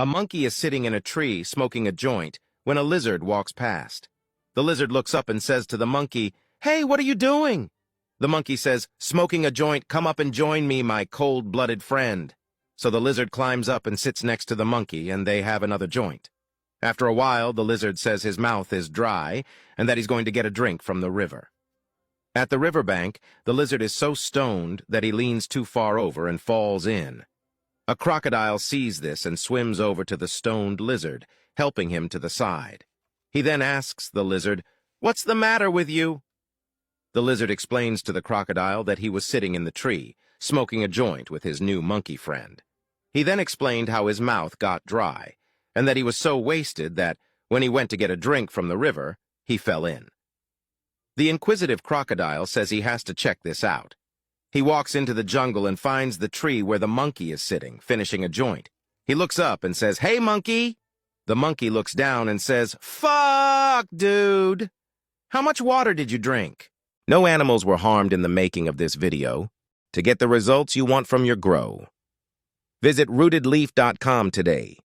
A monkey is sitting in a tree smoking a joint when a lizard walks past. The lizard looks up and says to the monkey, "Hey, what are you doing?" The monkey says, "Smoking a joint, come up and join me, my cold-blooded friend." So the lizard climbs up and sits next to the monkey, and they have another joint. After a while, the lizard says his mouth is dry and that he's going to get a drink from the river. At the riverbank, the lizard is so stoned that he leans too far over and falls in. A crocodile sees this and swims over to the stoned lizard, helping him to the side. He then asks the lizard, "What's the matter with you?" The lizard explains to the crocodile that he was sitting in the tree, smoking a joint with his new monkey friend. He then explained how his mouth got dry, and that he was so wasted that, when he went to get a drink from the river, he fell in. The inquisitive crocodile says he has to check this out. He walks into the jungle and finds the tree where the monkey is sitting, finishing a joint. He looks up and says, "Hey, monkey!" The monkey looks down and says, "Fuck, dude! How much water did you drink?" No animals were harmed in the making of this video. To get the results you want from your grow, visit rootedleaf.com today.